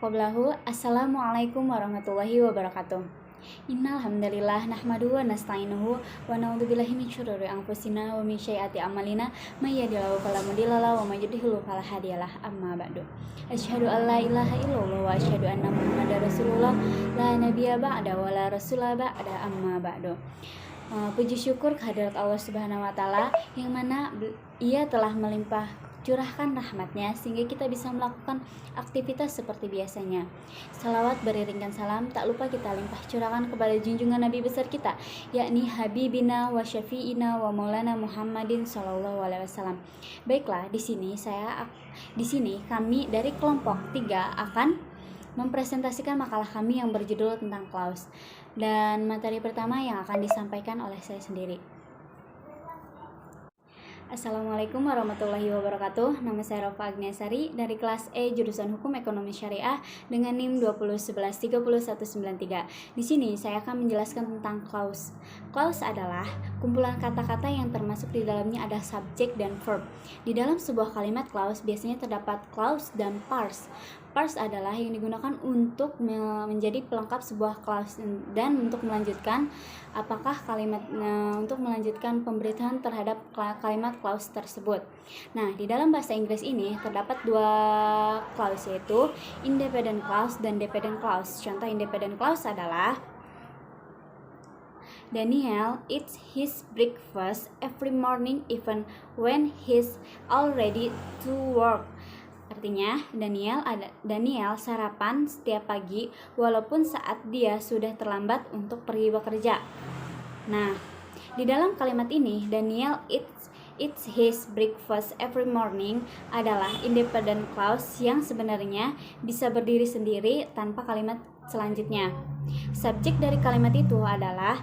qablahu. Assalamualaikum warahmatullahi wabarakatuh. Innal hamdalillah nahmaduhu wa nasta'inuhu wa na'udzubillahi min syururi anfusina wa min sayyiati a'malina may yahdihillahu fala mudilla lahu wa may yudhlil fala hadiyalah. Amma ba'du. Asyhadu an la ilaha illallah wa asyhadu anna Muhammadar Rasulullah la nabiyya ba'da wa la rasula ba'da. Amma ba'du. Puji syukur kehadirat Allah Subhanahu wa taala yang mana Ia telah melimpah curahkan rahmatnya sehingga kita bisa melakukan aktivitas seperti biasanya. Salawat beriringkan salam tak lupa kita limpah curahkan kepada junjungan Nabi besar kita, yakni Habibina wa Syafi'ina wa Maulana Muhammadin sallallahu alaihi wasallam. Baiklah, di sini kami dari kelompok 3 akan mempresentasikan makalah kami yang berjudul tentang clause. Dan materi pertama yang akan disampaikan oleh saya sendiri. Assalamualaikum warahmatullahi wabarakatuh. Nama saya Rofa Agniasari dari kelas E jurusan Hukum Ekonomi Syariah dengan NIM 20113193. Di sini saya akan menjelaskan tentang clause. Clause adalah kumpulan kata-kata yang termasuk di dalamnya ada subjek dan verb. Di dalam sebuah kalimat clause biasanya terdapat clause dan parse. Parse adalah yang digunakan untuk menjadi pelengkap sebuah clause dan untuk melanjutkan pemberitaan terhadap kalimat clause tersebut. Nah, di dalam bahasa Inggris ini terdapat 2 clause, yaitu independent clause dan dependent clause. Contoh independent clause adalah Daniel eats his breakfast every morning even when he's all ready to work. Artinya, Daniel sarapan setiap pagi walaupun saat dia sudah terlambat untuk pergi bekerja. Nah, di dalam kalimat ini, Daniel eats his breakfast every morning adalah independent clause yang sebenarnya bisa berdiri sendiri tanpa kalimat selanjutnya. Subjek dari kalimat itu adalah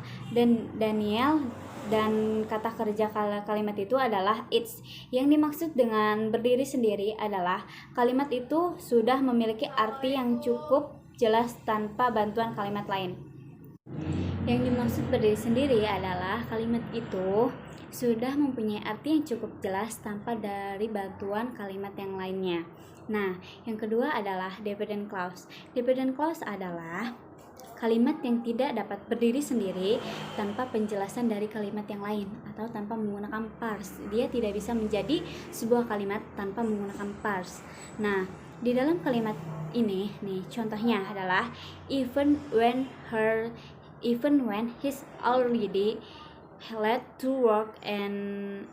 Daniel dan kata kerja kalimat itu adalah eats. Yang dimaksud dengan berdiri sendiri adalah kalimat itu sudah memiliki arti yang cukup jelas tanpa bantuan kalimat lain. Yang dimaksud berdiri sendiri adalah kalimat itu sudah mempunyai arti yang cukup jelas tanpa dari bantuan kalimat yang lainnya. Nah, yang kedua adalah dependent clause. Dependent clause adalah kalimat yang tidak dapat berdiri sendiri tanpa penjelasan dari kalimat yang lain atau tanpa menggunakan parse. Dia tidak bisa menjadi sebuah kalimat tanpa menggunakan parse. Nah, di dalam kalimat ini nih contohnya adalah even when he's already late to work and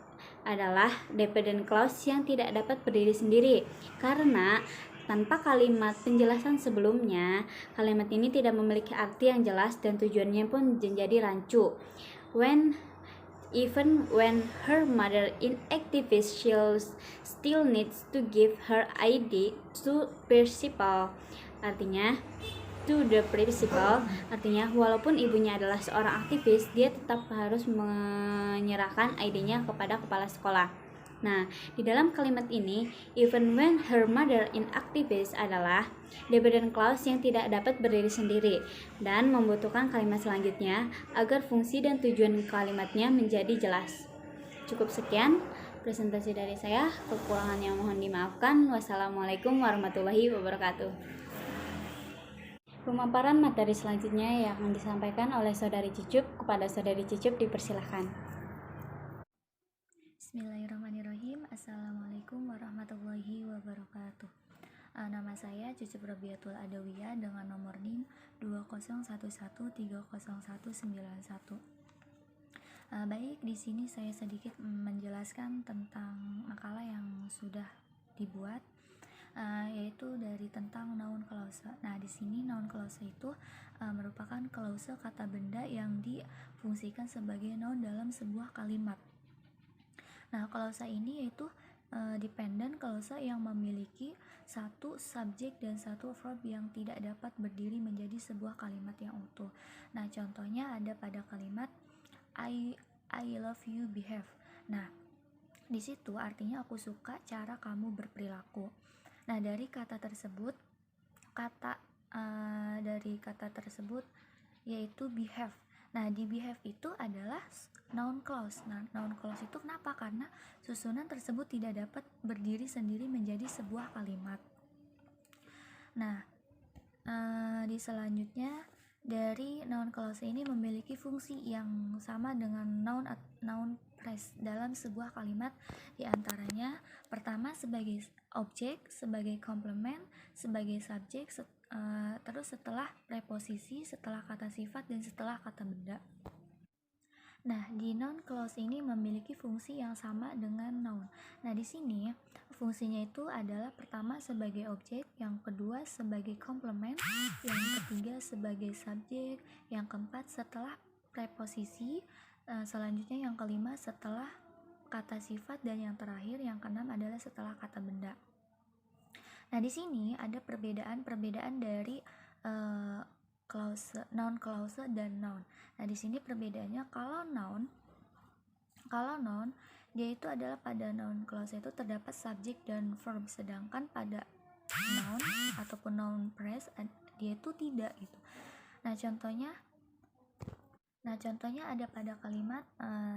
adalah dependent clause yang tidak dapat berdiri sendiri karena tanpa kalimat penjelasan sebelumnya, kalimat ini tidak memiliki arti yang jelas dan tujuannya pun menjadi rancu. Even when her mother in activist, she still needs to give her ID to principal. Artinya, to the principal, artinya walaupun ibunya adalah seorang aktivis, dia tetap harus menyerahkan ID-nya kepada kepala sekolah. Nah, di dalam kalimat ini, even when her mother in activist adalah dependent clause yang tidak dapat berdiri sendiri dan membutuhkan kalimat selanjutnya agar fungsi dan tujuan kalimatnya menjadi jelas. Cukup sekian presentasi dari saya, kekurangannya mohon dimaafkan. Wassalamualaikum warahmatullahi wabarakatuh. Pemaparan materi selanjutnya yang akan disampaikan oleh Saudari Cucup. Kepada Saudari Cucup dipersilahkan. Bismillahirrahmanirrahim. Assalamualaikum warahmatullahi wabarakatuh. Nama saya Cucup Rabiatul Adawiyah dengan nomor NIM 201130191. Baik, di sini saya sedikit menjelaskan tentang makalah yang sudah dibuat, yaitu dari tentang noun clause. Nah, di sini noun clause itu merupakan clause kata benda yang difungsikan sebagai noun dalam sebuah kalimat. Nah, clause ini yaitu dependent clause yang memiliki satu subjek dan satu verb yang tidak dapat berdiri menjadi sebuah kalimat yang utuh. Nah, contohnya ada pada kalimat I love you behave. Nah, di situ artinya aku suka cara kamu berperilaku. Nah, dari kata tersebut yaitu behave. Nah, di behave itu adalah noun clause. Nah, noun clause itu kenapa? Karena susunan tersebut tidak dapat berdiri sendiri menjadi sebuah kalimat. Nah, Di selanjutnya, dari noun clause ini memiliki fungsi yang sama dengan noun phrase dalam sebuah kalimat, diantaranya pertama sebagai objek, sebagai komplement, sebagai subjek, terus setelah preposisi, setelah kata sifat, dan setelah kata benda. Nah, di noun clause ini memiliki fungsi yang sama dengan noun. Nah, di sini fungsinya itu adalah pertama sebagai objek, yang kedua sebagai komplement, yang ketiga sebagai subjek, yang keempat setelah preposisi, selanjutnya yang kelima setelah kata sifat, dan yang terakhir yang keenam adalah setelah kata benda. Nah, di sini ada perbedaan dari noun clause dan noun. Nah, di sini perbedaannya, kalau noun dia itu adalah pada noun clause itu terdapat subjek dan verb, sedangkan pada noun ataupun noun phrase dia itu tidak gitu. Nah, contohnya ada pada kalimat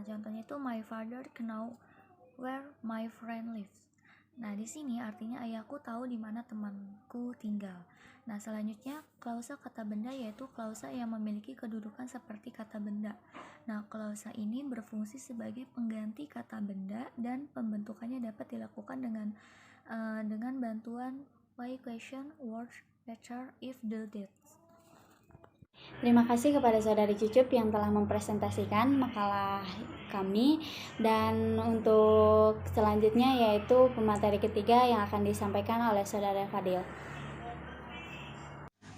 contohnya itu my father know where my friend lives. Nah, di sini artinya ayahku tahu di mana temanku tinggal. Nah, selanjutnya klausa kata benda yaitu klausa yang memiliki kedudukan seperti kata benda. Nah, klausa ini berfungsi sebagai pengganti kata benda dan pembentukannya dapat dilakukan dengan bantuan why question, words, better, if, the, that. Terima kasih kepada Saudari Cucup yang telah mempresentasikan makalah kami, dan untuk selanjutnya yaitu pemateri ketiga yang akan disampaikan oleh Saudara Fadil.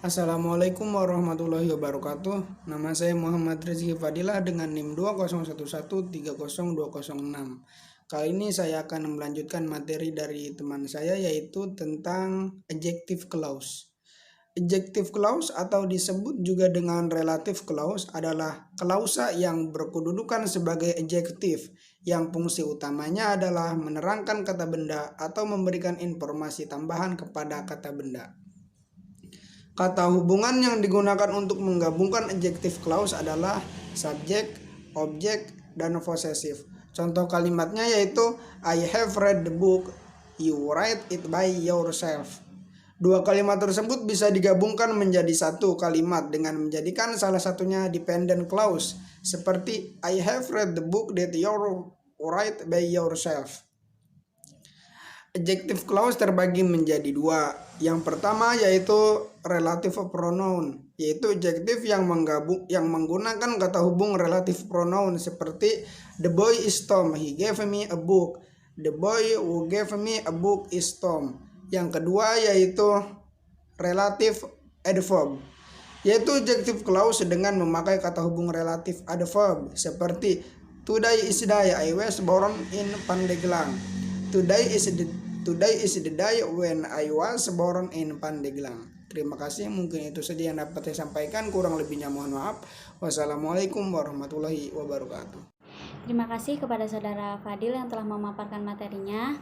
Assalamualaikum warahmatullahi wabarakatuh. Nama saya Muhammad Rizky Fadilah dengan NIM 201130206. Kali ini saya akan melanjutkan materi dari teman saya, yaitu tentang adjective clause. Adjective clause atau disebut juga dengan relative clause adalah klausa yang berkedudukan sebagai adjektif yang fungsi utamanya adalah menerangkan kata benda atau memberikan informasi tambahan kepada kata benda. Kata hubungan yang digunakan untuk menggabungkan adjective clause adalah subject, object, dan possessive. Contoh kalimatnya yaitu I have read the book, you write it by yourself. Dua kalimat tersebut bisa digabungkan menjadi satu kalimat dengan menjadikan salah satunya dependent clause, seperti I have read the book that you write by yourself. Adjective clause terbagi menjadi dua. Yang pertama yaitu relative pronoun, yaitu adjektif yang menggunakan kata hubung relative pronoun, seperti the boy is Tom, he gave me a book. The boy who gave me a book is Tom. Yang kedua yaitu relative adverb, yaitu adjective clause dengan memakai kata hubung relative adverb, seperti today is the day I was born in Pandeglang. Today is the day when I was born in Pandeglang. Terima kasih, mungkin itu saja yang dapat saya sampaikan, kurang lebihnya mohon maaf. Wassalamualaikum warahmatullahi wabarakatuh. Terima kasih kepada Saudara Fadil yang telah memaparkan materinya.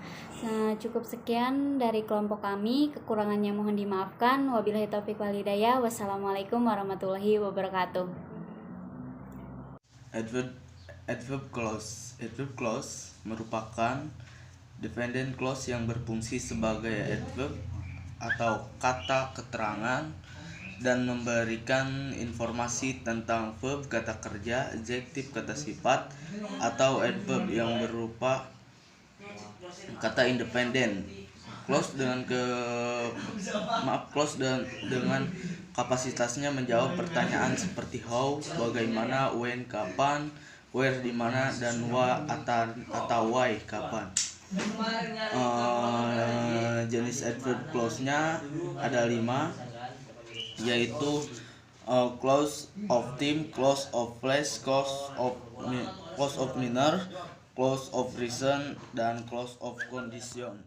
Cukup sekian dari kelompok kami, kekurangannya mohon dimaafkan. Wabillahi taufiq wal hidayah. Wassalamualaikum warahmatullahi wabarakatuh. Adverb clause merupakan dependent clause yang berfungsi sebagai adverb atau kata keterangan dan memberikan informasi tentang verb, kata kerja, adjektif, kata sifat, atau adverb yang berupa kata independen. Clause dengan kapasitasnya menjawab pertanyaan seperti how, bagaimana, when, kapan, where, di mana, dan what atau why, kapan. Jenis adverb clause-nya ada 5, yaitu clause of theme, clause of place, clause of manner, clause of reason, dan clause of condition.